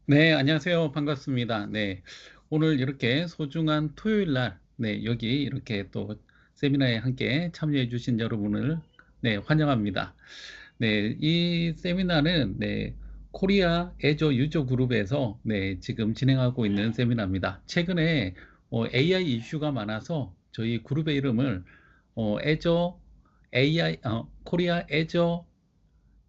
네, 안녕하세요. 반갑습니다. 네, 오늘 이렇게 소중한 토요일 날, 네, 여기 이렇게 또 세미나에 함께 참여해 주신 여러분을 네, 환영합니다. 네, 이 세미나는 네, 코리아 애저 유저 그룹에서 네, 지금 진행하고 있는 세미나입니다. 최근에 AI 이슈가 많아서 저희 그룹의 이름을 애저 AI 코리아 애저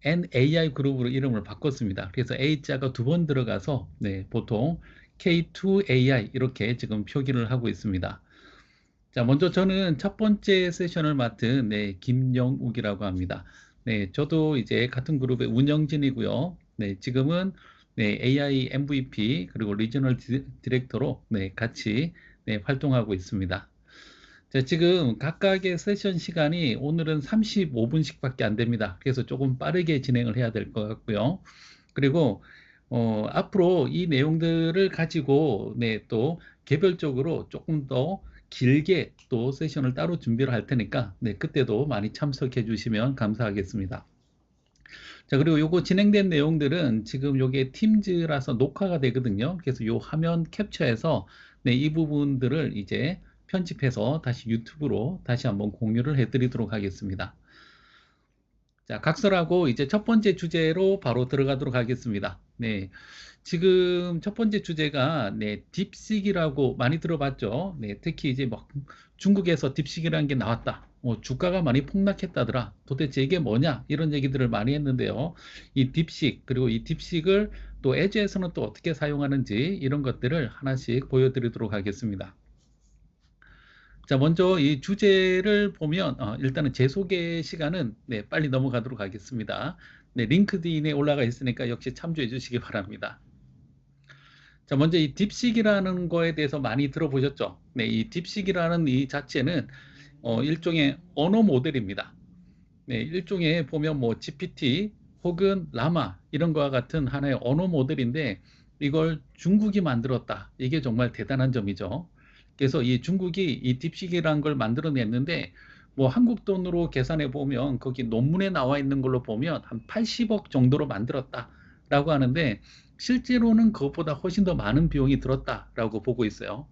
NAI 그룹으로 이름을 바꿨습니다. 그래서 A자가 두 번 들어가서 네, 보통 K2AI 이렇게 지금 표기를 하고 있습니다. 자, 먼저 저는 첫 번째 세션을 맡은 네, 김영욱이라고 합니다. 네, 저도 이제 같은 그룹의 운영진이고요. 네, 지금은 네, AI MVP 그리고 리저널 디렉터로 네, 같이 네, 활동하고 있습니다. 자, 지금 각각의 세션 시간이 오늘은 35분씩밖에 안 됩니다. 그래서 조금 빠르게 진행을 해야 될 것 같고요. 그리고 앞으로 이 내용들을 가지고 네, 또 개별적으로 조금 더 길게 또 세션을 따로 준비를 할 테니까 네, 그때도 많이 참석해 주시면 감사하겠습니다. 자, 그리고 요거 진행된 내용들은 지금 요게 팀즈라서 녹화가 되거든요. 그래서 요 화면 캡처해서 네, 이 부분들을 이제 편집해서 다시 유튜브로 다시 한번 공유를 해드리도록 하겠습니다. 자, 각설하고 이제 첫 번째 주제로 바로 들어가도록 하겠습니다. 네. 지금 첫 번째 주제가 네, 딥식이라고 많이 들어봤죠. 네, 특히 이제 막 중국에서 딥식이라는 게 나왔다. 주가가 많이 폭락했다더라. 도대체 이게 뭐냐? 이런 얘기들을 많이 했는데요. 이 딥식 그리고 이 딥식을 또 에즈에서는 또 어떻게 사용하는지 이런 것들을 하나씩 보여드리도록 하겠습니다. 자, 먼저 이 주제를 보면 일단은 제 소개 시간은 네, 빨리 넘어가도록 하겠습니다. 네, 링크드인에 올라가 있으니까 역시 참조해 주시기 바랍니다. 자, 먼저 이 딥식이라는 거에 대해서 많이 들어보셨죠? 네, 이 딥식이라는 이 자체는 일종의 언어 모델입니다. 네, 일종의 보면 뭐 GPT 혹은 라마 이런 거와 같은 하나의 언어 모델인데 이걸 중국이 만들었다. 이게 정말 대단한 점이죠. 그래서 이 중국이 이 딥식이라는 걸 만들어냈는데 뭐 한국 돈으로 계산해 보면 거기 논문에 나와 있는 걸로 보면 한 80억 정도로 만들었다라고 하는데 실제로는 그것보다 훨씬 더 많은 비용이 들었다라고 보고 있어요.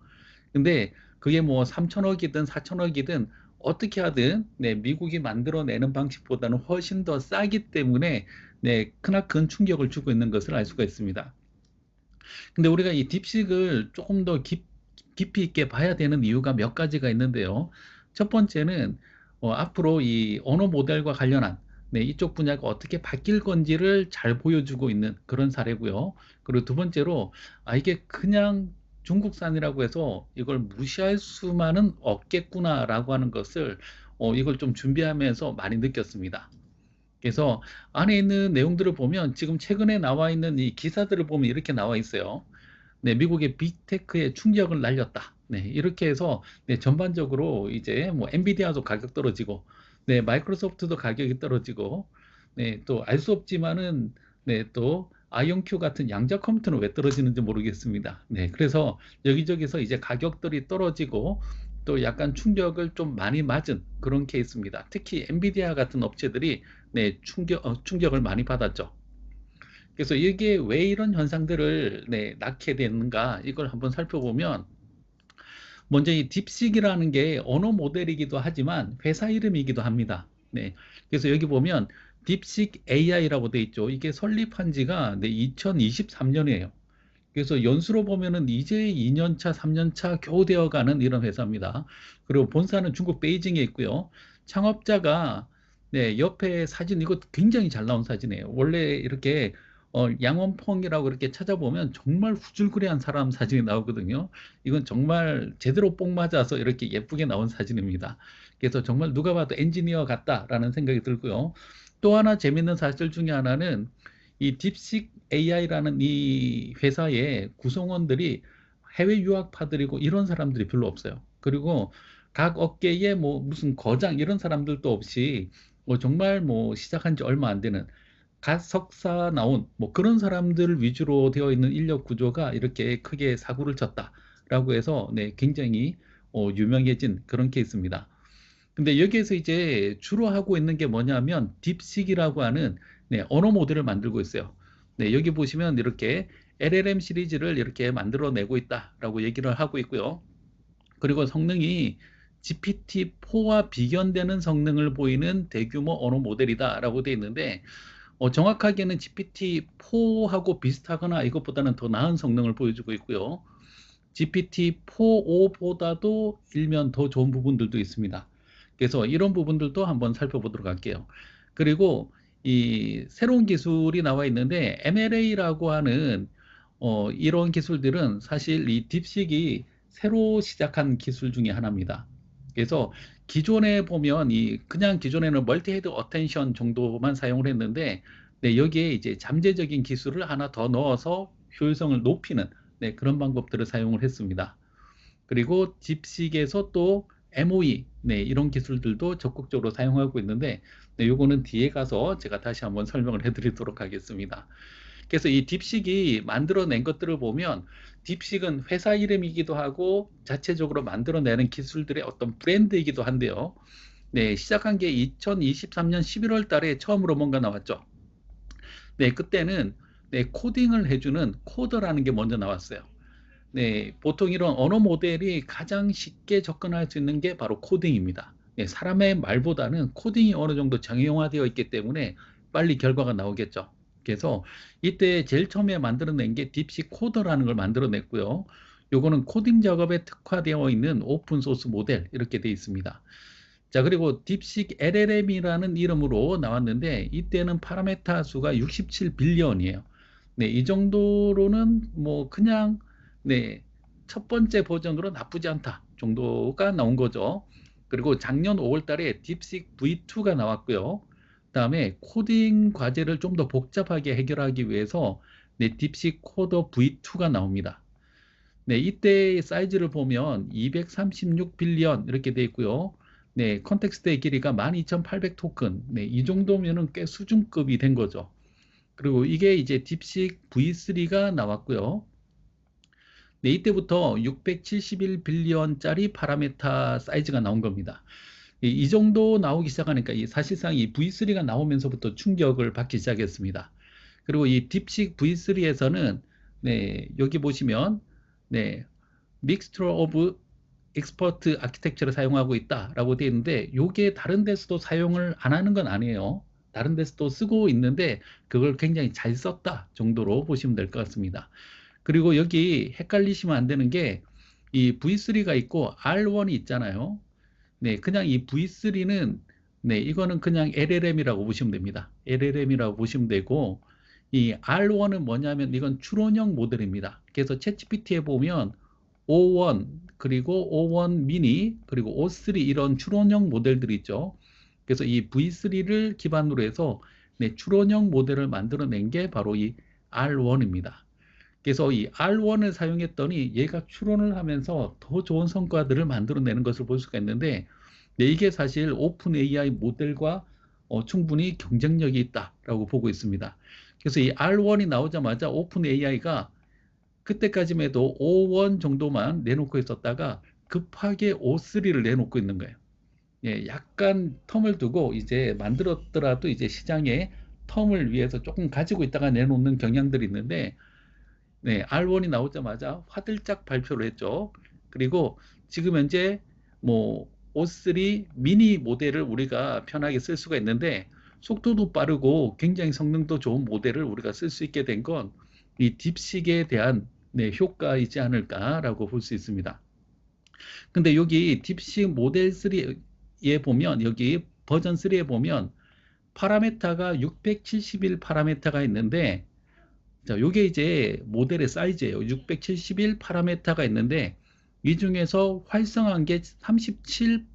근데 그게 뭐 3천억이든 4천억이든 어떻게 하든 네, 미국이 만들어내는 방식보다는 훨씬 더 싸기 때문에 네, 크나큰 충격을 주고 있는 것을 알 수가 있습니다. 근데 우리가 이 딥식을 조금 더 깊이 있게 봐야 되는 이유가 몇 가지가 있는데요. 첫 번째는 앞으로 이 언어 모델과 관련한 네, 이쪽 분야가 어떻게 바뀔 건지를 잘 보여주고 있는 그런 사례고요. 그리고 두 번째로 이게 그냥 중국산이라고 해서 이걸 무시할 수만은 없겠구나라고 하는 것을 이걸 좀 준비하면서 많이 느꼈습니다. 그래서 안에 있는 내용들을 보면 지금 최근에 나와 있는 이 기사들을 보면 이렇게 나와 있어요. 네, 미국의 빅테크에 충격을 날렸다. 네, 이렇게 해서 네, 전반적으로 이제 뭐 엔비디아도 가격 떨어지고, 네, 마이크로소프트도 가격이 떨어지고, 네, 또 알 수 없지만은 네, 또 아이온큐 같은 양자 컴퓨터는 왜 떨어지는지 모르겠습니다. 네, 그래서 여기저기서 이제 가격들이 떨어지고 또 약간 충격을 좀 많이 맞은 그런 케이스입니다. 특히 엔비디아 같은 업체들이 네, 충격을 많이 받았죠. 그래서 이게 왜 이런 현상들을 네, 낳게 되는가 이걸 한번 살펴보면 먼저 이 딥식이라는 게 언어 모델이기도 하지만 회사 이름이기도 합니다. 네. 그래서 여기 보면 딥식 AI라고 돼 있죠. 이게 설립한 지가 네, 2023년이에요. 그래서 연수로 보면은 이제 2년 차, 3년 차 겨우 되어가는 이런 회사입니다. 그리고 본사는 중국 베이징에 있고요. 창업자가 네, 옆에 사진 이거 굉장히 잘 나온 사진이에요. 원래 이렇게 양원펑이라고 이렇게 찾아보면 정말 후줄그레한 사람 사진이 나오거든요. 이건 정말 제대로 뽕 맞아서 이렇게 예쁘게 나온 사진입니다. 그래서 정말 누가 봐도 엔지니어 같다라는 생각이 들고요. 또 하나 재밌는 사실 중에 하나는 이 딥식 AI라는 이 회사의 구성원들이 해외 유학파들이고 이런 사람들이 별로 없어요. 그리고 각 업계에 뭐 무슨 거장 이런 사람들도 없이 정말 뭐 시작한 지 얼마 안 되는 갓 석사 나온 뭐 그런 사람들 위주로 되어 있는 인력 구조가 이렇게 크게 사고를 쳤다라고 해서 네, 굉장히 유명해진 그런 케이스입니다. 근데 여기에서 이제 주로 하고 있는 게 뭐냐면 딥식이라고 하는 네, 언어 모델을 만들고 있어요. 네, 여기 보시면 이렇게 LLM 시리즈를 이렇게 만들어내고 있다라고 얘기를 하고 있고요. 그리고 성능이 GPT-4와 비견되는 성능을 보이는 대규모 언어 모델이다라고 되어 있는데 정확하게는 GPT-4하고 비슷하거나 이것보다는 더 나은 성능을 보여주고 있고요. GPT-4.5보다도 일면 더 좋은 부분들도 있습니다. 그래서 이런 부분들도 한번 살펴보도록 할게요. 그리고 이 새로운 기술이 나와 있는데 MLA라고 하는 이런 기술들은 사실 이 딥식이 새로 시작한 기술 중에 하나입니다. 그래서 기존에 보면 그냥 기존에는 멀티 헤드 어텐션 정도만 사용을 했는데 네, 여기에 이제 잠재적인 기술을 하나 더 넣어서 효율성을 높이는 네, 그런 방법들을 사용을 했습니다. 그리고 딥식에서 또 MOE 네, 이런 기술들도 적극적으로 사용하고 있는데 네, 요거는 뒤에 가서 제가 다시 한번 설명을 해드리도록 하겠습니다. 그래서 이 딥식이 만들어낸 것들을 보면 딥식은 회사 이름이기도 하고 자체적으로 만들어내는 기술들의 어떤 브랜드이기도 한데요. 네, 시작한 게 2023년 11월 달에 처음으로 뭔가 나왔죠. 네, 그때는 네, 코딩을 해주는 코더라는 게 먼저 나왔어요. 네, 보통 이런 언어 모델이 가장 쉽게 접근할 수 있는 게 바로 코딩입니다. 네, 사람의 말보다는 코딩이 어느 정도 정형화되어 있기 때문에 빨리 결과가 나오겠죠. 그래서 이때 제일 처음에 만들어낸 게 딥식 코더라는 걸 만들어냈고요. 요거는 코딩 작업에 특화되어 있는 오픈 소스 모델 이렇게 되어 있습니다. 자, 그리고 딥식 LLM이라는 이름으로 나왔는데 이때는 파라메타 수가 67 빌리언이에요. 네, 이 정도로는 뭐 그냥 네, 첫 번째 버전으로 나쁘지 않다 정도가 나온 거죠. 그리고 작년 5월 달에 딥식 V2가 나왔고요. 그다음에 코딩 과제를 좀 더 복잡하게 해결하기 위해서 네, 딥식 코더 V2가 나옵니다. 네, 이때 사이즈를 보면 236 빌리언 이렇게 돼 있고요. 네, 컨텍스트의 길이가 12,800 토큰. 네, 이 정도면은 꽤 수준급이 된 거죠. 그리고 이게 이제 딥식 V3가 나왔고요. 네, 이때부터 671 빌리언짜리 파라메타 사이즈가 나온 겁니다. 이 정도 나오기 시작하니까 사실상 이 V3가 나오면서부터 충격을 받기 시작했습니다. 그리고 이 딥식 V3에서는 네, 여기 보시면 네, 믹스처 오브 익스퍼트 아키텍처를 사용하고 있다라고 되어 있는데 이게 다른 데서도 사용을 안 하는 건 아니에요. 다른 데서도 쓰고 있는데 그걸 굉장히 잘 썼다 정도로 보시면 될 것 같습니다. 그리고 여기 헷갈리시면 안 되는 게 이 V3가 있고 R1이 있잖아요. 네, 그냥 이 V3는 네, 이거는 그냥 LLM이라고 보시면 됩니다. LLM이라고 보시면 되고 이 R1은 뭐냐면 이건 추론형 모델입니다. 그래서 챗GPT에 보면 O1 그리고 O1 미니 그리고 O3 이런 추론형 모델들이 있죠. 그래서 이 V3를 기반으로 해서 네, 추론형 모델을 만들어낸 게 바로 이 R1입니다. 그래서 이 R1을 사용했더니 얘가 추론을 하면서 더 좋은 성과들을 만들어내는 것을 볼 수가 있는데 네, 이게 사실 오픈 AI 모델과 충분히 경쟁력이 있다라고 보고 있습니다. 그래서 이 R1이 나오자마자 오픈 AI가 그때까지만 해도 O1 정도만 내놓고 있었다가 급하게 O3를 내놓고 있는 거예요. 예, 약간 텀을 두고 이제 만들었더라도 이제 시장에 텀을 위해서 조금 가지고 있다가 내놓는 경향들이 있는데 네, R1이 나오자마자 화들짝 발표를 했죠. 그리고 지금 현재 뭐 O3 미니 모델을 우리가 편하게 쓸 수가 있는데 속도도 빠르고 굉장히 성능도 좋은 모델을 우리가 쓸 수 있게 된 건 이 딥식에 대한 네, 효과이지 않을까라고 볼 수 있습니다. 근데 여기 딥식 모델 3에 보면 여기 버전 3에 보면 파라메타가 671 파라메타가 있는데 자, 요게 이제 모델의 사이즈예요. 671 파라메타가 있는데 이 중에서 활성화한 게 37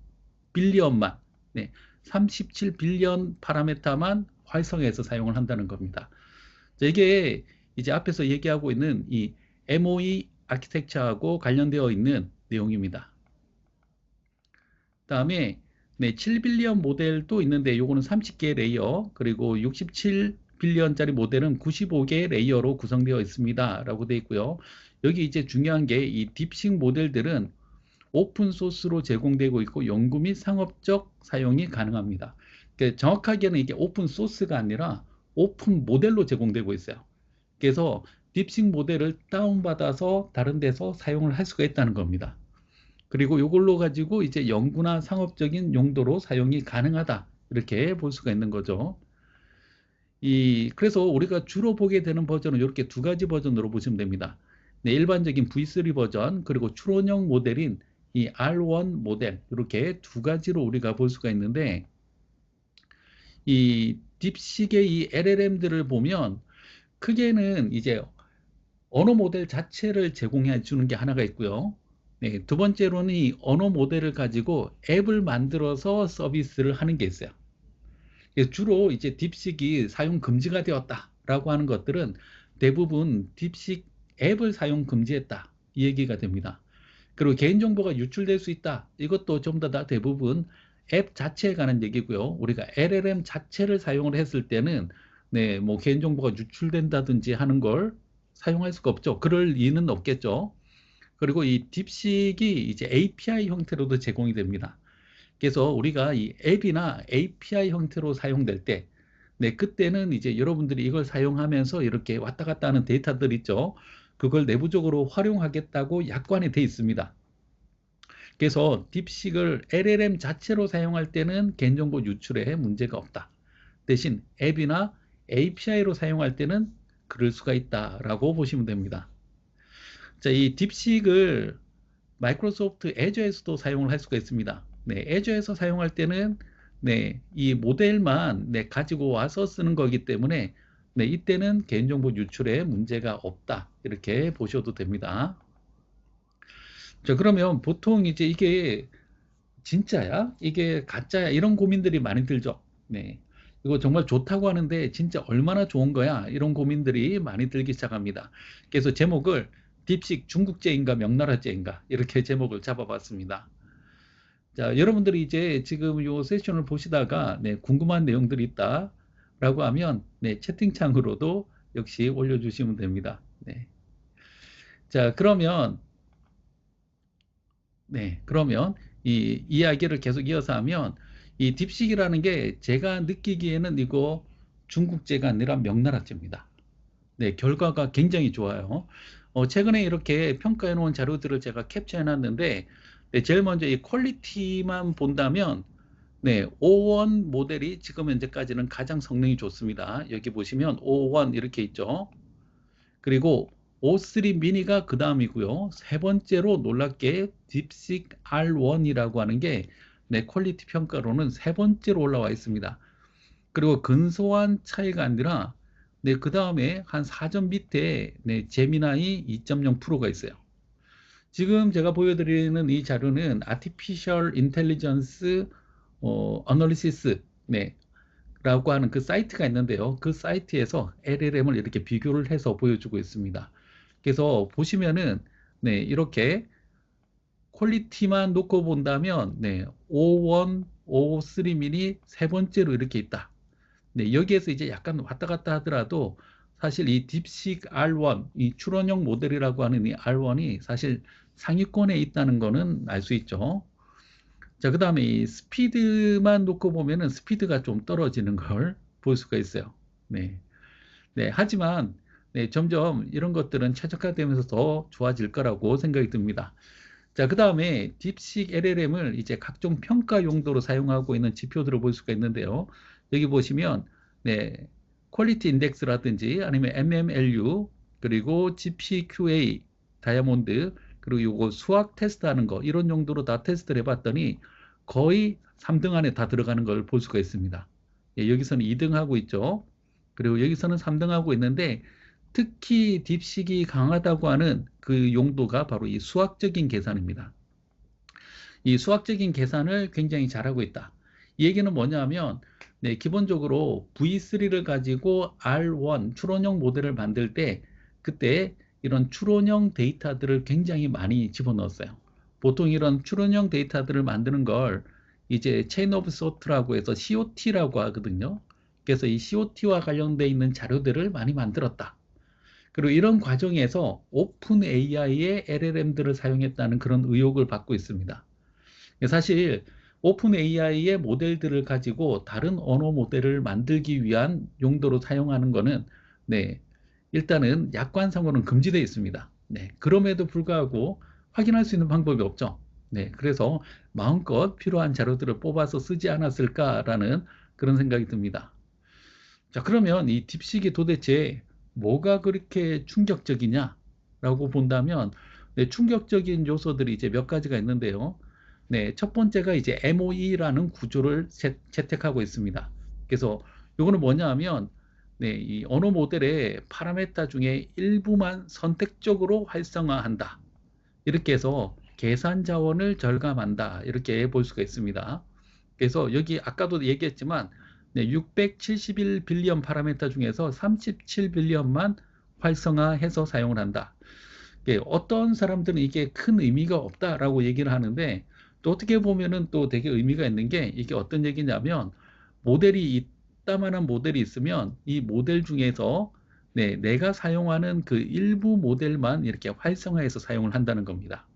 빌리언만, 네, 37 빌리언 파라메타만 활성화해서 사용을 한다는 겁니다. 자, 이게 이제 앞에서 얘기하고 있는 이 MOE 아키텍처하고 관련되어 있는 내용입니다. 다음에 네, 7빌리언 모델도 있는데 요거는 30개 레이어, 그리고 67빌리언짜리 모델은 95개 레이어로 구성되어 있습니다 라고 되어 있고요. 여기 이제 중요한 게 이 딥식 모델들은 오픈 소스로 제공되고 있고 연구 및 상업적 사용이 가능합니다. 그러니까 정확하게는 이게 오픈 소스가 아니라 오픈 모델로 제공되고 있어요. 그래서 딥식 모델을 다운받아서 다른 데서 사용을 할 수가 있다는 겁니다. 그리고 이걸로 가지고 이제 연구나 상업적인 용도로 사용이 가능하다. 이렇게 볼 수가 있는 거죠. 그래서 우리가 주로 보게 되는 버전은 이렇게 두 가지 버전으로 보시면 됩니다. 네, 일반적인 V3 버전, 그리고 추론형 모델인 이 R1 모델, 이렇게 두 가지로 우리가 볼 수가 있는데, 이 딥식의 이 LLM들을 보면, 크게는 이제 언어 모델 자체를 제공해 주는 게 하나가 있고요. 네, 두 번째로는 이 언어 모델을 가지고 앱을 만들어서 서비스를 하는 게 있어요. 주로 이제 딥식이 사용 금지가 되었다라고 하는 것들은 대부분 딥식 앱을 사용 금지했다 이 얘기가 됩니다. 그리고 개인정보가 유출될 수 있다. 이것도 전부 다 대부분 앱 자체에 관한 얘기고요. 우리가 LLM 자체를 사용을 했을 때는 네, 뭐 개인정보가 유출된다든지 하는 걸 사용할 수가 없죠. 그럴 리는 없겠죠. 그리고 이 딥식이 이제 API 형태로도 제공이 됩니다. 그래서 우리가 이 앱이나 API 형태로 사용될 때, 네, 그때는 이제 여러분들이 이걸 사용하면서 이렇게 왔다 갔다 하는 데이터들 있죠. 그걸 내부적으로 활용하겠다고 약관에 돼 있습니다. 그래서 딥식을 LLM 자체로 사용할 때는 개인정보 유출에 문제가 없다. 대신 앱이나 API로 사용할 때는 그럴 수가 있다라고 보시면 됩니다. 자, 이 딥식을 마이크로소프트 애저에서도 사용을 할 수가 있습니다. 네, 애저에서 사용할 때는 네, 이 모델만 네, 가지고 와서 쓰는 거기 때문에 네, 이때는 개인정보 유출에 문제가 없다. 이렇게 보셔도 됩니다. 자, 그러면 보통 이제 이게 진짜야? 이게 가짜야? 이런 고민들이 많이 들죠. 네. 이거 정말 좋다고 하는데 진짜 얼마나 좋은 거야? 이런 고민들이 많이 들기 시작합니다. 그래서 제목을 딥식 중국제인가 명나라제인가 이렇게 제목을 잡아봤습니다. 자, 여러분들이 이제 지금 이 세션을 보시다가 네, 궁금한 내용들이 있다라고 하면 네, 채팅창으로도 역시 올려주시면 됩니다. 네. 자, 그러면 이 이야기를 계속 이어서 하면 이 딥식이라는 게 제가 느끼기에는 이거 중국제가 아니라 명나라제입니다. 네, 결과가 굉장히 좋아요. 최근에 이렇게 평가해 놓은 자료들을 제가 캡처해 놨는데 네, 제일 먼저 이 퀄리티만 본다면 네, O1 모델이 지금 현재까지는 가장 성능이 좋습니다. 여기 보시면 O1 이렇게 있죠. 그리고 O3 미니가 그 다음이고요. 세 번째로 놀랍게 딥식 R1이라고 하는 게 네, 퀄리티 평가로는 세 번째로 올라와 있습니다. 그리고 근소한 차이가 아니라 네, 그 다음에 한 4점 밑에 네, 제미나이 2.0 프로가 있어요. 지금 제가 보여드리는 이 자료는 Artificial Intelligence Analysis 네, 라고 하는 그 사이트가 있는데요. 그 사이트에서 LLM을 이렇게 비교를 해서 보여주고 있습니다. 그래서 보시면은 네, 이렇게 퀄리티만 놓고 본다면 네, O1, O3 미니 세 번째로 이렇게 있다. 네, 여기에서 이제 약간 왔다 갔다 하더라도 사실 이 딥식 R1, 이 추론형 모델이라고 하는 이 R1이 사실 상위권에 있다는 거는 알 수 있죠. 자, 그 다음에 이 스피드만 놓고 보면은 스피드가 좀 떨어지는 걸 볼 수가 있어요. 네. 네, 하지만 네, 점점 이런 것들은 최적화되면서 더 좋아질 거라고 생각이 듭니다. 자, 그 다음에 딥식 LLM을 이제 각종 평가 용도로 사용하고 있는 지표들을 볼 수가 있는데요. 여기 보시면 네, 퀄리티 인덱스라든지 아니면 MMLU 그리고 GPQA 다이아몬드 그리고 요거 수학 테스트 하는 거 이런 용도로 다 테스트를 해봤더니 거의 3등 안에 다 들어가는 걸 볼 수가 있습니다. 예, 여기서는 2등 하고 있죠. 그리고 여기서는 3등 하고 있는데 특히 딥식이 강하다고 하는 그 용도가 바로 이 수학적인 계산입니다. 이 수학적인 계산을 굉장히 잘하고 있다. 이 얘기는 뭐냐면 네, 기본적으로 V3를 가지고 R1 추론형 모델을 만들 때 그때 이런 추론형 데이터들을 굉장히 많이 집어넣었어요. 보통 이런 추론형 데이터들을 만드는 걸 이제 체인 오브 소트라고 해서 COT라고 하거든요. 그래서 이 COT와 관련돼 있는 자료들을 많이 만들었다. 그리고 이런 과정에서 오픈 AI의 LLM들을 사용했다는 그런 의혹을 받고 있습니다. 사실 오픈 AI의 모델들을 가지고 다른 언어 모델을 만들기 위한 용도로 사용하는 것은 네, 일단은 약관상으로는 금지되어 있습니다. 네, 그럼에도 불구하고 확인할 수 있는 방법이 없죠. 네, 그래서 마음껏 필요한 자료들을 뽑아서 쓰지 않았을까라는 그런 생각이 듭니다. 자, 그러면 이 딥식이 도대체 뭐가 그렇게 충격적이냐라고 본다면, 네, 충격적인 요소들이 이제 몇 가지가 있는데요. 네, 첫 번째가 이제 MOE라는 구조를 채택하고 있습니다. 그래서 요거는 뭐냐 하면, 네, 이 언어 모델의 파라메타 중에 일부만 선택적으로 활성화한다. 이렇게 해서 계산 자원을 절감한다. 이렇게 볼 수가 있습니다. 그래서 여기 아까도 얘기했지만 네, 671 빌리언 파라미터 중에서 37 빌리언만 활성화해서 사용을 한다. 예, 어떤 사람들은 이게 큰 의미가 없다라고 얘기를 하는데 또 어떻게 보면은 또 되게 의미가 있는 게 이게 어떤 얘기냐면 모델이 이따만한 모델이 있으면 이 모델 중에서 네, 내가 사용하는 그 일부 모델만 이렇게 활성화해서 사용을 한다는 겁니다.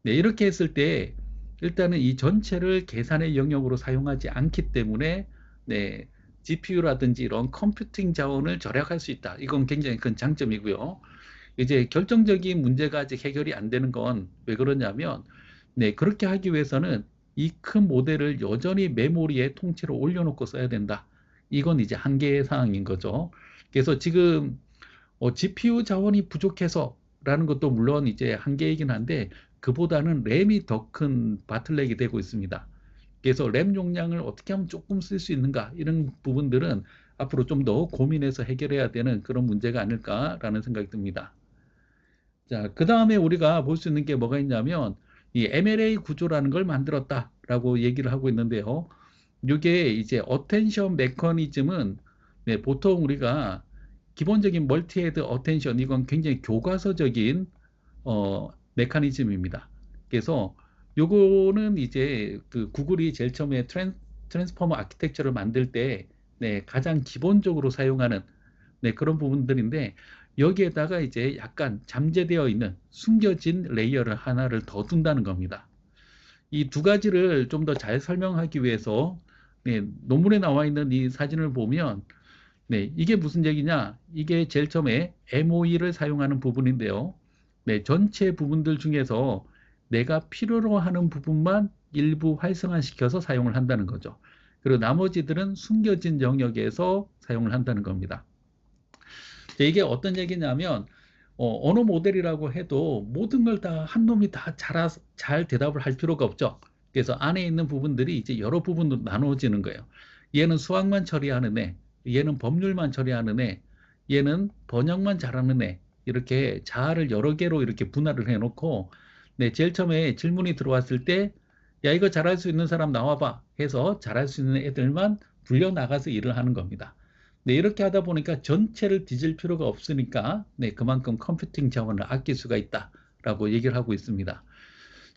네, 이렇게 했을 때 일단은 이 전체를 계산의 영역으로 사용하지 않기 때문에 네, GPU라든지 이런 컴퓨팅 자원을 절약할 수 있다. 이건 굉장히 큰 장점이고요. 이제 결정적인 문제가 아직 해결이 안 되는 건 왜 그러냐면 네, 그렇게 하기 위해서는 이 큰 모델을 여전히 메모리에 통째로 올려놓고 써야 된다. 이건 이제 한계의 사항인 거죠. 그래서 지금 GPU 자원이 부족해서라는 것도 물론 이제 한계이긴 한데 그보다는 램이 더 큰 바틀렉이 되고 있습니다. 그래서 램 용량을 어떻게 하면 조금 쓸 수 있는가 이런 부분들은 앞으로 좀 더 고민해서 해결해야 되는 그런 문제가 아닐까라는 생각이 듭니다. 자, 그 다음에 우리가 볼 수 있는 게 뭐가 있냐면 이 MLA 구조라는 걸 만들었다라고 얘기를 하고 있는데요. 이게 이제 어텐션 메커니즘은 네, 보통 우리가 기본적인 멀티헤드 어텐션 이건 굉장히 교과서적인 메커니즘입니다. 그래서 요거는 이제 그 구글이 제일 처음에 트랜스포머 아키텍처를 만들 때 네, 가장 기본적으로 사용하는 네, 그런 부분들인데 여기에다가 이제 약간 잠재되어 있는 숨겨진 레이어를 하나를 더 둔다는 겁니다. 이 두 가지를 좀 더 잘 설명하기 위해서 네, 논문에 나와 있는 이 사진을 보면 네, 이게 무슨 얘기냐? 이게 제일 처음에 MOE를 사용하는 부분인데요. 네, 전체 부분들 중에서 내가 필요로 하는 부분만 일부 활성화시켜서 사용을 한다는 거죠. 그리고 나머지들은 숨겨진 영역에서 사용을 한다는 겁니다. 이게 어떤 얘기냐면 언어 모델이라고 해도 모든 걸 다 한 놈이 다 잘 대답을 할 필요가 없죠. 그래서 안에 있는 부분들이 이제 여러 부분으로 나누어지는 거예요. 얘는 수학만 처리하는 애, 얘는 법률만 처리하는 애, 얘는 번역만 잘하는 애, 이렇게 자아를 여러 개로 이렇게 분할을 해놓고 네, 제일 처음에 질문이 들어왔을 때 야, 이거 잘할 수 있는 사람 나와봐 해서 잘할 수 있는 애들만 불려 나가서 일을 하는 겁니다. 네, 이렇게 하다 보니까 전체를 뒤질 필요가 없으니까 네, 그만큼 컴퓨팅 자원을 아낄 수가 있다라고 얘기를 하고 있습니다.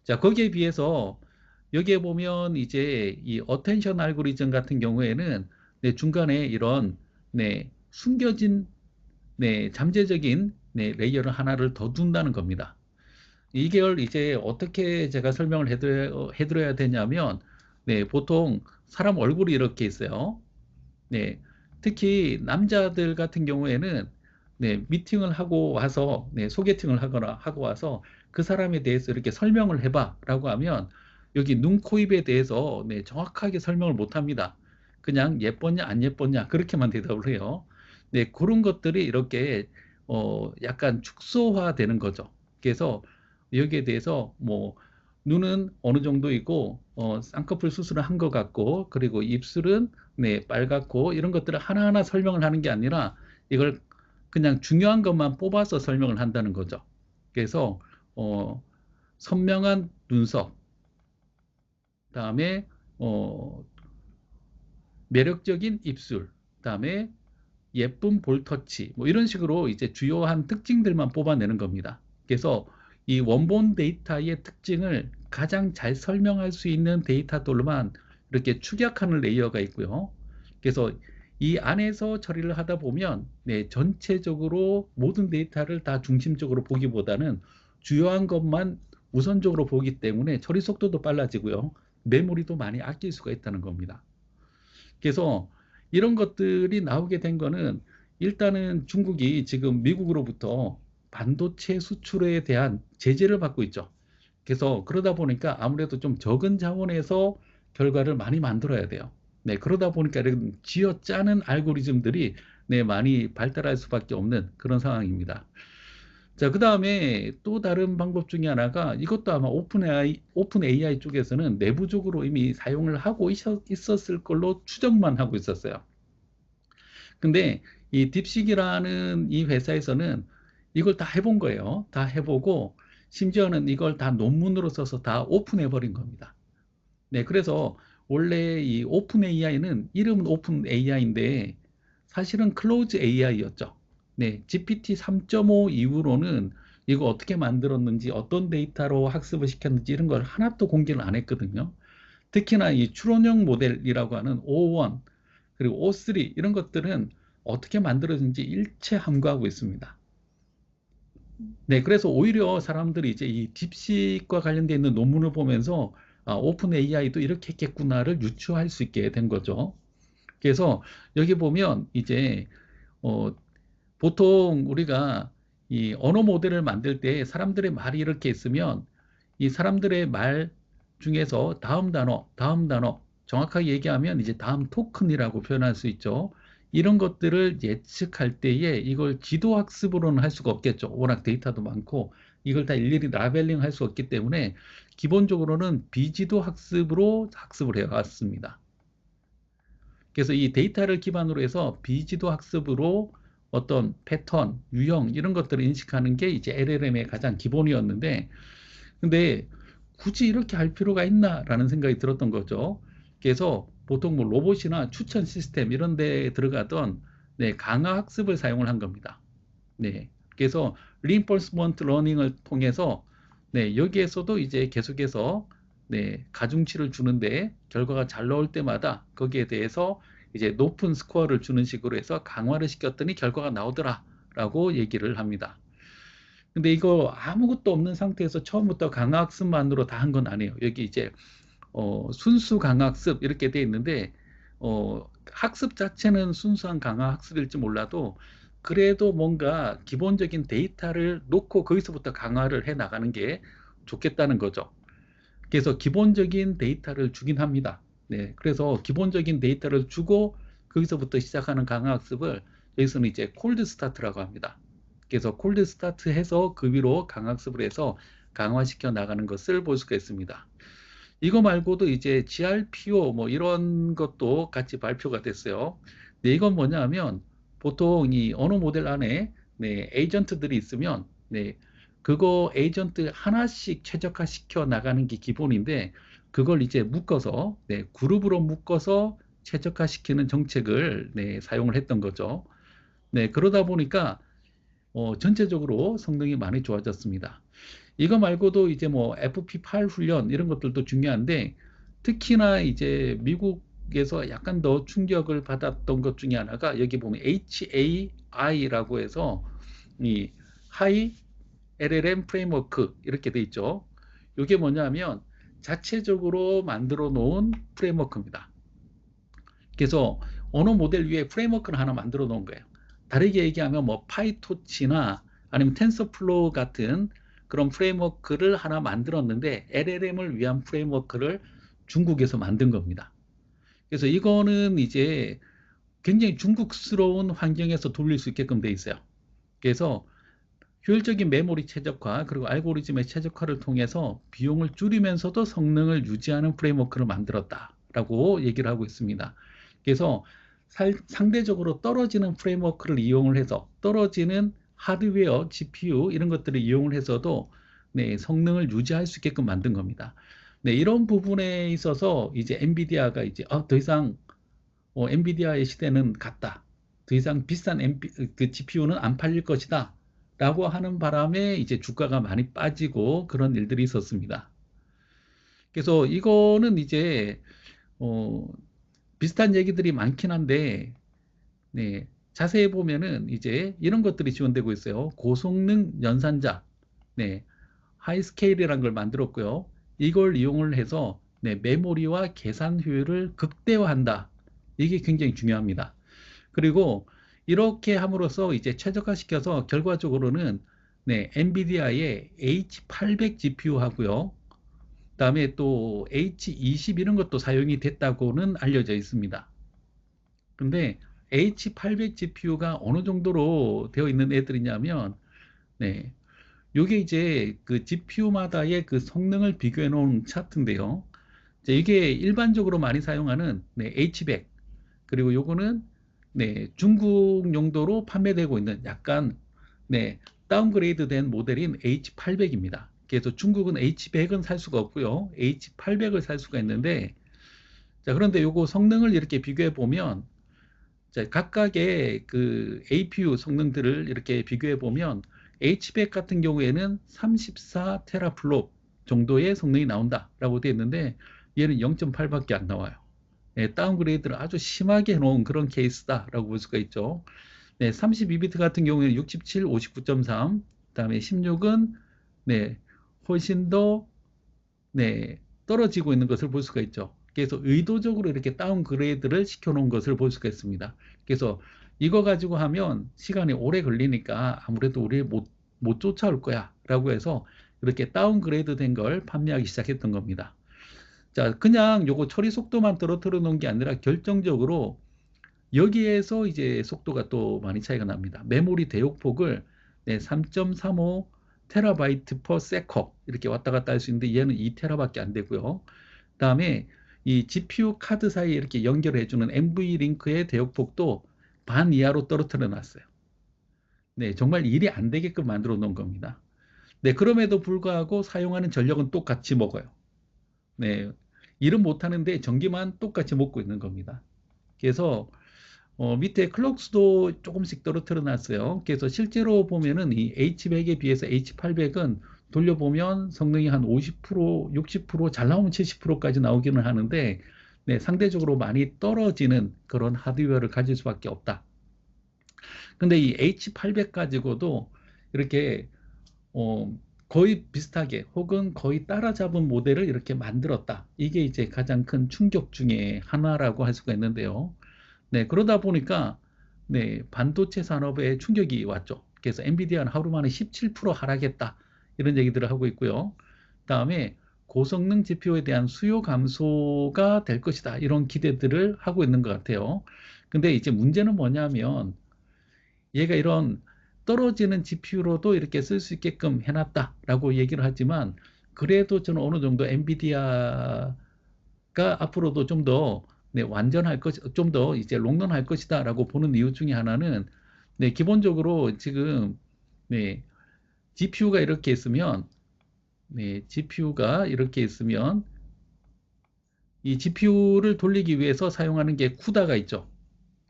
자, 거기에 비해서 여기에 보면 이제 이 어텐션 알고리즘 같은 경우에는 네, 중간에 이런 네, 숨겨진 네, 잠재적인 네, 레이어를 하나를 더 둔다는 겁니다. 이걸 이제 어떻게 제가 설명을 해드려야 되냐면 네, 보통 사람 얼굴이 이렇게 있어요. 네, 특히 남자들 같은 경우에는 네, 미팅을 하고 와서 네, 소개팅을 하거나 하고 와서 그 사람에 대해서 이렇게 설명을 해봐라고 하면 여기 눈, 코, 입에 대해서 네, 정확하게 설명을 못 합니다. 그냥 예뻤냐 안 예뻤냐 그렇게만 대답을 해요. 네, 그런 것들이 이렇게 약간 축소화되는 거죠. 그래서 여기에 대해서 뭐 눈은 어느 정도 있고 쌍꺼풀 수술을 한 것 같고 그리고 입술은 네, 빨갛고 이런 것들을 하나하나 설명을 하는 게 아니라 이걸 그냥 중요한 것만 뽑아서 설명을 한다는 거죠. 그래서 어, 선명한 눈썹, 그다음에 어, 매력적인 입술, 그다음에 예쁜 볼터치, 뭐 이런 식으로 이제 주요한 특징들만 뽑아내는 겁니다. 그래서 이 원본 데이터의 특징을 가장 잘 설명할 수 있는 데이터들로만 이렇게 축약하는 레이어가 있고요. 그래서 이 안에서 처리를 하다 보면 네, 전체적으로 모든 데이터를 다 중심적으로 보기보다는 주요한 것만 우선적으로 보기 때문에 처리 속도도 빨라지고요. 메모리도 많이 아낄 수가 있다는 겁니다. 그래서 이런 것들이 나오게 된 거는 일단은 중국이 지금 미국으로부터 반도체 수출에 대한 제재를 받고 있죠. 그래서 그러다 보니까 아무래도 좀 적은 자원에서 결과를 많이 만들어야 돼요. 네, 그러다 보니까 이런 쥐어짜는 알고리즘들이 네, 많이 발달할 수밖에 없는 그런 상황입니다. 자, 그 다음에 또 다른 방법 중에 하나가 이것도 아마 오픈 AI 쪽에서는 내부적으로 이미 사용을 하고 있었을 걸로 추정만 하고 있었어요. 근데 이 딥식이라는 이 회사에서는 이걸 다 해본 거예요. 다 해보고 심지어는 이걸 다 논문으로 써서 다 오픈해 버린 겁니다. 네, 그래서 원래 이 오픈 AI는 이름은 오픈 AI인데 사실은 클로즈 AI였죠. 네, GPT 3.5 이후로는 이거 어떻게 만들었는지 어떤 데이터로 학습을 시켰는지 이런 걸 하나도 공개를 안 했거든요. 특히나 이 추론형 모델이라고 하는 O1 그리고 O3 이런 것들은 어떻게 만들어진지 일체 함구하고 있습니다. 네, 그래서 오히려 사람들이 이제 이 딥시크와 관련되어 있는 논문을 보면서 아, 오픈 AI도 이렇게 했겠구나를 유추할 수 있게 된 거죠. 그래서 여기 보면 이제 어, 보통 우리가 이 언어 모델을 만들 때 사람들의 말이 이렇게 있으면 이 사람들의 말 중에서 다음 단어, 정확하게 얘기하면 이제 다음 토큰이라고 표현할 수 있죠. 이런 것들을 예측할 때에 이걸 지도 학습으로는 할 수가 없겠죠. 워낙 데이터도 많고 이걸 다 일일이 라벨링 할 수 없기 때문에 기본적으로는 비지도 학습으로 학습을 해왔습니다. 그래서 이 데이터를 기반으로 해서 비지도 학습으로 어떤 패턴, 유형 이런 것들을 인식하는 게 이제 LLM의 가장 기본이었는데 근데 굳이 이렇게 할 필요가 있나라는 생각이 들었던 거죠. 그래서 보통 뭐 로봇이나 추천 시스템 이런 데 들어가던 네, 강화 학습을 사용을 한 겁니다. 네. 그래서 reinforcement learning을 통해서 네, 여기에서도 이제 계속해서 네, 가중치를 주는데 결과가 잘 나올 때마다 거기에 대해서 이제 높은 스코어를 주는 식으로 해서 강화를 시켰더니 결과가 나오더라라고 얘기를 합니다. 근데 이거 아무것도 없는 상태에서 처음부터 강화학습만으로 다 한 건 아니에요. 여기 이제 순수 강화학습 이렇게 돼 있는데 학습 자체는 순수한 강화학습일지 몰라도 그래도 뭔가 기본적인 데이터를 놓고 거기서부터 강화를 해 나가는 게 좋겠다는 거죠. 그래서 기본적인 데이터를 주긴 합니다. 네, 그래서 기본적인 데이터를 주고 거기서부터 시작하는 강화학습을 여기서는 이제 콜드 스타트라고 합니다. 그래서 콜드 스타트 해서 그 위로 강학습을 해서 강화시켜 나가는 것을 볼 수가 있습니다. 이거 말고도 이제 GRPO 뭐 이런 것도 같이 발표가 됐어요. 네, 이건 뭐냐면 보통 이 언어 모델 안에 네, 에이전트들이 있으면 네, 그거 에이전트 하나씩 최적화 시켜 나가는 게 기본인데 그걸 이제 묶어서 네, 그룹으로 묶어서 최적화 시키는 정책을 네, 사용을 했던 거죠. 네, 그러다 보니까 전체적으로 성능이 많이 좋아졌습니다. 이거 말고도 이제 뭐 FP8 훈련 이런 것들도 중요한데 특히나 이제 미국에서 약간 더 충격을 받았던 것 중에 하나가 여기 보면 HAI라고 해서 이 하이 LLM 프레임워크 이렇게 돼 있죠. 이게 뭐냐면 자체적으로 만들어 놓은 프레임워크입니다. 그래서 언어 모델 위에 프레임워크를 하나 만들어 놓은 거예요. 다르게 얘기하면 뭐 파이토치나 아니면 텐서플로우 같은 그런 프레임워크를 하나 만들었는데 LLM을 위한 프레임워크를 중국에서 만든 겁니다. 그래서 이거는 이제 굉장히 중국스러운 환경에서 돌릴 수 있게끔 돼 있어요. 그래서 효율적인 메모리 최적화 그리고 알고리즘의 최적화를 통해서 비용을 줄이면서도 성능을 유지하는 프레임워크를 만들었다라고 얘기를 하고 있습니다. 그래서 상대적으로 떨어지는 프레임워크를 이용을 해서 떨어지는 하드웨어, GPU 이런 것들을 이용을 해서도 네, 성능을 유지할 수 있게끔 만든 겁니다. 네, 이런 부분에 있어서 이제 엔비디아가 이제 더 이상 엔비디아의 시대는 갔다. 더 이상 비싼 그 GPU는 안 팔릴 것이다. 라고 하는 바람에 이제 주가가 많이 빠지고 그런 일들이 있었습니다. 그래서 이거는 이제 어, 비슷한 얘기들이 많긴 한데, 네, 자세히 보면은 이제 이런 것들이 지원되고 있어요. 고성능 연산자, 네, 하이스케일이라는 걸 만들었고요. 이걸 이용을 해서 네, 메모리와 계산 효율을 극대화한다. 이게 굉장히 중요합니다. 그리고 이렇게 함으로써 이제 최적화시켜서 결과적으로는 네, 엔비디아의 H800 GPU 하고요. 그다음에 또 H20 이런 것도 사용이 됐다고는 알려져 있습니다. 근데 H800 GPU가 어느 정도로 되어 있는 애들이냐면, 네, 요게 이제 그 GPU마다의 그 성능을 비교해 놓은 차트인데요. 이제 이게 일반적으로 많이 사용하는 네, H100, 그리고 요거는 네, 중국 용도로 판매되고 있는 약간 네, 다운그레이드 된 모델인 H800입니다. 그래서 중국은 H100은 살 수가 없고요. H800을 살 수가 있는데, 자, 그런데 요거 성능을 이렇게 비교해 보면, 자, 각각의 그 APU 성능들을 이렇게 비교해 보면 H100 같은 경우에는 34 테라플롭 정도의 성능이 나온다라고 되어 있는데, 얘는 0.8밖에 안 나와요. 네, 다운그레이드를 아주 심하게 해놓은 그런 케이스다라고 볼 수가 있죠. 네, 32비트 같은 경우에는 67, 59.3, 그다음에 16은 네, 훨씬 더 네, 떨어지고 있는 것을 볼 수가 있죠. 그래서 의도적으로 이렇게 다운그레이드를 시켜놓은 것을 볼 수가 있습니다. 그래서 이거 가지고 하면 시간이 오래 걸리니까 아무래도 우리 못 쫓아올 거야 라고 해서 이렇게 다운그레이드 된 걸 판매하기 시작했던 겁니다. 자, 그냥 요거 처리 속도만 떨어뜨려 놓은 게 아니라 결정적으로 여기에서 이제 속도가 또 많이 차이가 납니다. 메모리 대역폭을 네, 3.35 테라바이트 퍼 세컨 이렇게 왔다 갔다 할 수 있는데 얘는 2테라밖에 안 되고요. 그다음에 이 GPU 카드 사이에 이렇게 연결해주는 NV 링크의 대역폭도 반 이하로 떨어뜨려 놨어요. 네, 정말 일이 안 되게끔 만들어 놓은 겁니다. 네, 그럼에도 불구하고 사용하는 전력은 똑같이 먹어요. 네, 일은 못하는데 전기만 똑같이 먹고 있는 겁니다. 그래서 밑에 클럭스도 조금씩 떨어뜨려 놨어요. 그래서 실제로 보면은 이 H100에 비해서 H800은 돌려보면 성능이 한 50%, 60%, 잘 나오면 70%까지 나오기는 하는데, 네, 상대적으로 많이 떨어지는 그런 하드웨어를 가질 수밖에 없다. 근데 이 H800 가지고도 이렇게 거의 비슷하게 혹은 거의 따라잡은 모델을 이렇게 만들었다. 이게 이제 가장 큰 충격 중에 하나라고 할 수가 있는데요. 네, 그러다 보니까 네, 반도체 산업에 충격이 왔죠. 그래서 엔비디아는 하루 만에 17% 하락했다. 이런 얘기들을 하고 있고요. 다음에 고성능 GPU에 대한 수요 감소가 될 것이다. 이런 기대들을 하고 있는 것 같아요. 근데 이제 문제는 뭐냐면 얘가 이런 떨어지는 GPU로도 이렇게 쓸 수 있게끔 해놨다라고 얘기를 하지만 그래도 저는 어느 정도 엔비디아가 앞으로도 좀 더 네, 완전할 것, 좀 더 이제 롱런할 것이다라고 보는 이유 중에 하나는 네, 기본적으로 지금 네, GPU가 이렇게 있으면 네, GPU가 이렇게 있으면 이 GPU를 돌리기 위해서 사용하는 게 쿠다가 있죠.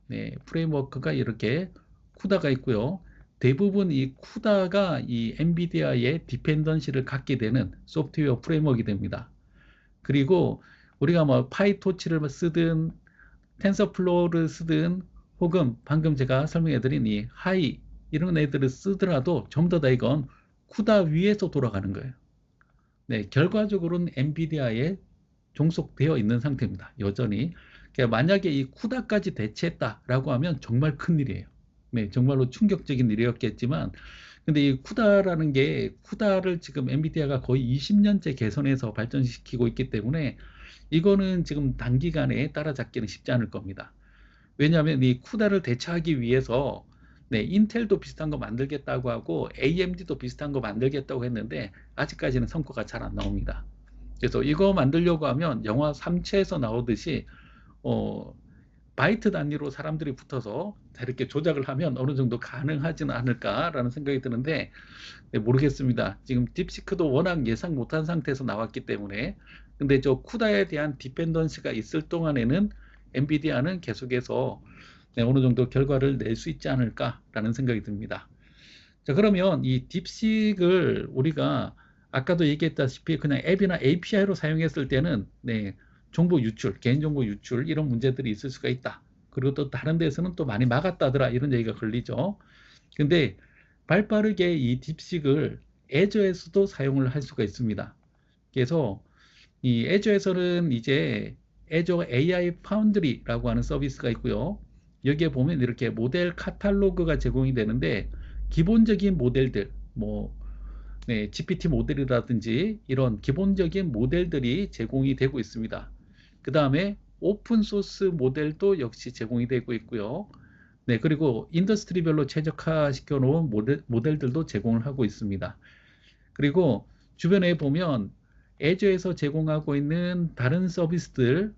네, 프레임워크가 이렇게 쿠다가 있고요. 대부분 이 쿠다가 이 엔비디아의 디펜던시를 갖게 되는 소프트웨어 프레임워크가 됩니다. 그리고 우리가 뭐 파이토치를 쓰든 텐서플로우를 쓰든 혹은 방금 제가 설명해드린 이 하이 이런 애들을 쓰더라도 전부 다 이건 쿠다 위에서 돌아가는 거예요. 네, 결과적으로는 엔비디아에 종속되어 있는 상태입니다. 여전히. 그러니까 만약에 이 쿠다까지 대체했다라고 하면 정말 큰일이에요. 네, 정말로 충격적인 일이었겠지만, 근데 이 쿠다라는 게, 쿠다를 지금 엔비디아가 거의 20년째 개선해서 발전시키고 있기 때문에, 이거는 지금 단기간에 따라잡기는 쉽지 않을 겁니다. 왜냐하면 이 쿠다를 대체하기 위해서, 네, 인텔도 비슷한 거 만들겠다고 하고, AMD도 비슷한 거 만들겠다고 했는데, 아직까지는 성과가 잘 안 나옵니다. 그래서 이거 만들려고 하면 영화 삼체에서 나오듯이 어, 바이트 단위로 사람들이 붙어서 이렇게 조작을 하면 어느 정도 가능하지는 않을까라는 생각이 드는데 네, 모르겠습니다. 지금 딥시크도 워낙 예상 못한 상태에서 나왔기 때문에 근데 저 쿠다에 대한 디펜던시가 있을 동안에는 엔비디아는 계속해서 네, 어느 정도 결과를 낼 수 있지 않을까라는 생각이 듭니다. 자, 그러면 이 딥식을 우리가 아까도 얘기했다시피 그냥 앱이나 API로 사용했을 때는 네, 정보 유출, 개인정보 유출 이런 문제들이 있을 수가 있다. 그리고 또 다른 데서는 또 많이 막았다더라 이런 얘기가 걸리죠. 근데 발빠르게 이 딥식을 애저에서도 사용을 할 수가 있습니다. 그래서 이 애저에서는 이제 애저 AI 파운드리라고 하는 서비스가 있고요. 여기에 보면 이렇게 모델 카탈로그가 제공이 되는데 기본적인 모델들, 뭐 네, GPT 모델이라든지 이런 기본적인 모델들이 제공이 되고 있습니다. 그 다음에 오픈 소스 모델도 역시 제공이 되고 있고요. 네, 그리고 인더스트리별로 최적화시켜 놓은 모델들도 제공을 하고 있습니다. 그리고 주변에 보면 애저에서 제공하고 있는 다른 서비스들,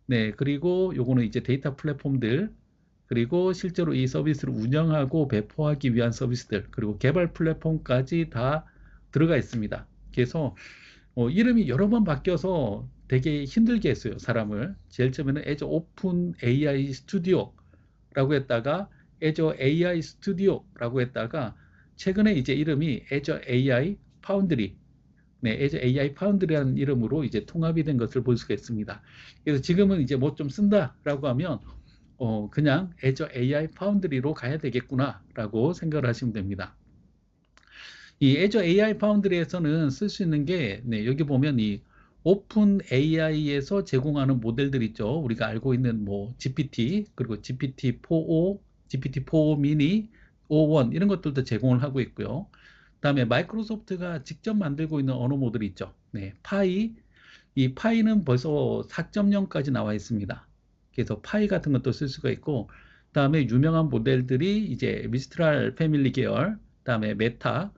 네, 그리고 요거는 이제 데이터 플랫폼들, 그리고 실제로 이 서비스를 운영하고 배포하기 위한 서비스들, 그리고 개발 플랫폼까지 다 들어가 있습니다. 그래서 이름이 여러 번 바뀌어서 되게 힘들게 했어요, 사람을. 제일 처음에는 애저 오픈 AI 스튜디오라고 했다가 애저 AI 스튜디오라고 했다가 최근에 이제 이름이 애저 AI 파운드리, 네, 애저 AI 파운드리라는 이름으로 이제 통합이 된 것을 볼 수가 있습니다. 그래서 지금은 이제 뭐 좀 쓴다라고 하면 그냥 애저 AI 파운드리로 가야 되겠구나라고 생각을 하시면 됩니다. 이 애저 AI 파운드리에서는 쓸 수 있는 게 네, 여기 보면 이 오픈 AI에서 제공하는 모델들 있죠. 우리가 알고 있는 뭐 GPT 그리고 GPT-4o, GPT-4o 미니, O1 이런 것들도 제공을 하고 있고요. 그다음에 마이크로소프트가 직접 만들고 있는 언어 모델이 있죠. 네, 파이. 이 파이는 벌써 4.0까지 나와 있습니다. 그래서 파이 같은 것도 쓸 수가 있고, 그다음에 유명한 모델들이 이제 미스트랄 패밀리 계열, 그다음에 메타,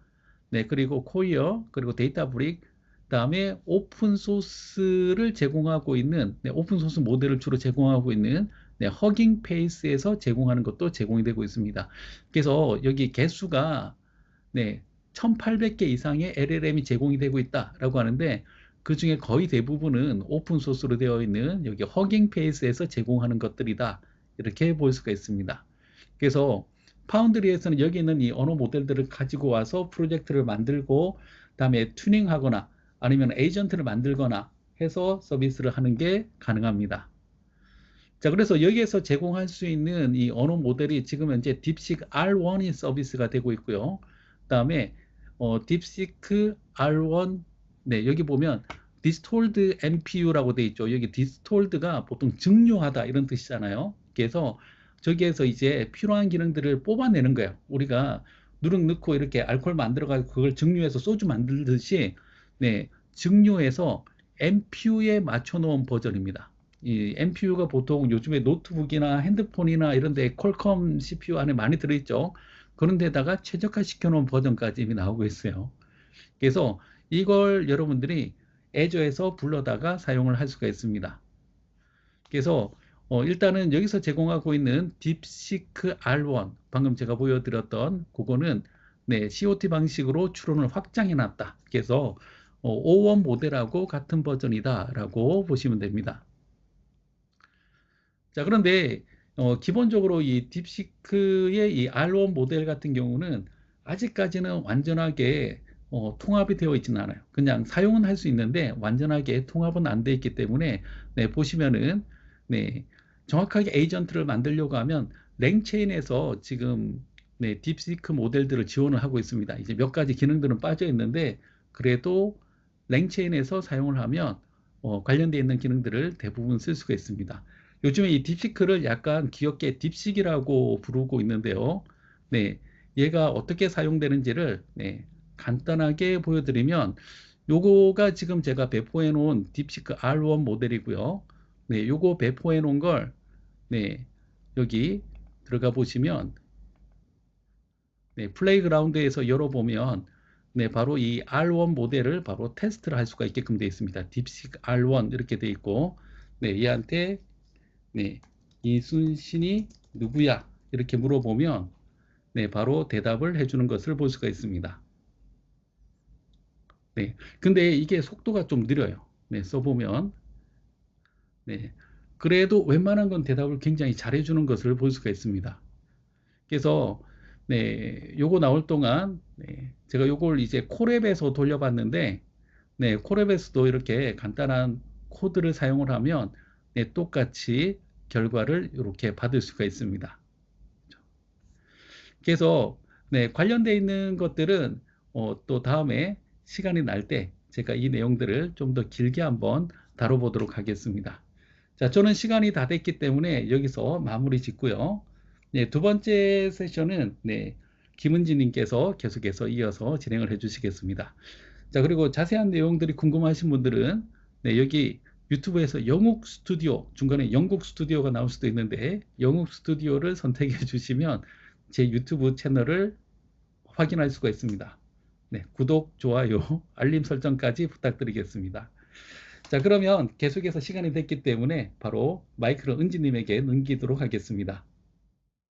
네, 그리고 코이어, 그리고 데이터브릭, 그다음에 오픈 소스를 제공하고 있는 네, 오픈 소스 모델을 주로 제공하고 있는 네, 허깅 페이스에서 제공하는 것도 제공이 되고 있습니다. 그래서 여기 개수가 네, 1800개 이상의 LLM이 제공이 되고 있다라고 하는데 그 중에 거의 대부분은 오픈 소스로 되어 있는 여기 허깅 페이스에서 제공하는 것들이다. 이렇게 볼 수가 있습니다. 그래서 파운드리에서는 여기 있는 이 언어 모델들을 가지고 와서 프로젝트를 만들고 그다음에 튜닝하거나 아니면 에이전트를 만들거나 해서 서비스를 하는 게 가능합니다. 자, 그래서 여기에서 제공할 수 있는 이 언어 모델이 지금 현재 딥식 R1이 서비스가 되고 있고요. 그다음에 딥시크 R1 네, 여기 보면 디스톨드 NPU라고 돼 있죠. 여기 디스톨드가 보통 증류하다 이런 뜻이잖아요. 그래서 저기에서 이제 필요한 기능들을 뽑아내는 거예요. 우리가 누룩 넣고 이렇게 알코올 만들어 가지고 그걸 증류해서 소주 만들듯이 네, 증류해서 NPU에 맞춰 놓은 버전입니다. 이 NPU가 보통 요즘에 노트북이나 핸드폰이나 이런 데 퀄컴 CPU 안에 많이 들어있죠. 그런 데다가 최적화 시켜놓은 버전까지 이미 나오고 있어요. 그래서 이걸 여러분들이 애저에서 불러다가 사용을 할 수가 있습니다. 그래서 일단은 여기서 제공하고 있는 딥시크 R1 방금 제가 보여드렸던 그거는 네, COT 방식으로 추론을 확장해 놨다. 그래서 O1 모델하고 같은 버전이다라고 보시면 됩니다. 자, 그런데 기본적으로 이 딥시크의 이 R1 모델 같은 경우는 아직까지는 완전하게 통합이 되어 있지는 않아요. 그냥 사용은 할 수 있는데 완전하게 통합은 안 돼 있기 때문에 네, 보시면은 네, 정확하게 에이전트를 만들려고 하면 랭체인에서 지금 네, 딥시크 모델들을 지원을 하고 있습니다. 이제 몇 가지 기능들은 빠져 있는데 그래도 랭체인에서 사용을 하면 관련되어 있는 기능들을 대부분 쓸 수가 있습니다. 요즘에 이 딥시크를 약간 귀엽게 딥식이라고 부르고 있는데요. 네, 얘가 어떻게 사용되는지를 네, 간단하게 보여드리면 요거가 지금 제가 배포해 놓은 딥시크 R1 모델이고요. 네, 요거 배포해 놓은 걸 네, 여기 들어가 보시면 네, 플레이그라운드에서 열어보면 네, 바로 이 R1 모델을 바로 테스트를 할 수가 있게끔 되어 있습니다. 딥식 R1 이렇게 되어 있고 네, 얘한테 네, 이순신이 누구야? 이렇게 물어보면 네, 바로 대답을 해주는 것을 볼 수가 있습니다. 네, 근데 이게 속도가 좀 느려요. 네, 써보면 네, 그래도 웬만한 건 대답을 굉장히 잘해주는 것을 볼 수가 있습니다. 그래서 네, 요거 나올 동안 네, 제가 요걸 이제 콜앱에서 돌려봤는데 네, 콜앱에서도 이렇게 간단한 코드를 사용을 하면 네, 똑같이 결과를 이렇게 받을 수가 있습니다. 그래서 네, 관련되어 있는 것들은 또 다음에 시간이 날 때 제가 이 내용들을 좀 더 길게 한번 다뤄보도록 하겠습니다. 자, 저는 시간이 다 됐기 때문에 여기서 마무리 짓고요. 네, 두 번째 세션은 네, 김은지 님께서 계속해서 이어서 진행을 해 주시겠습니다. 자, 그리고 자세한 내용들이 궁금하신 분들은 네, 여기 유튜브에서 영국 스튜디오, 중간에 영국 스튜디오가 나올 수도 있는데 영국 스튜디오를 선택해 주시면 제 유튜브 채널을 확인할 수가 있습니다. 네, 구독, 좋아요, 알림 설정까지 부탁드리겠습니다. 자, 그러면 계속해서 시간이 됐기 때문에 바로 마이크를 은지님에게 넘기도록 하겠습니다.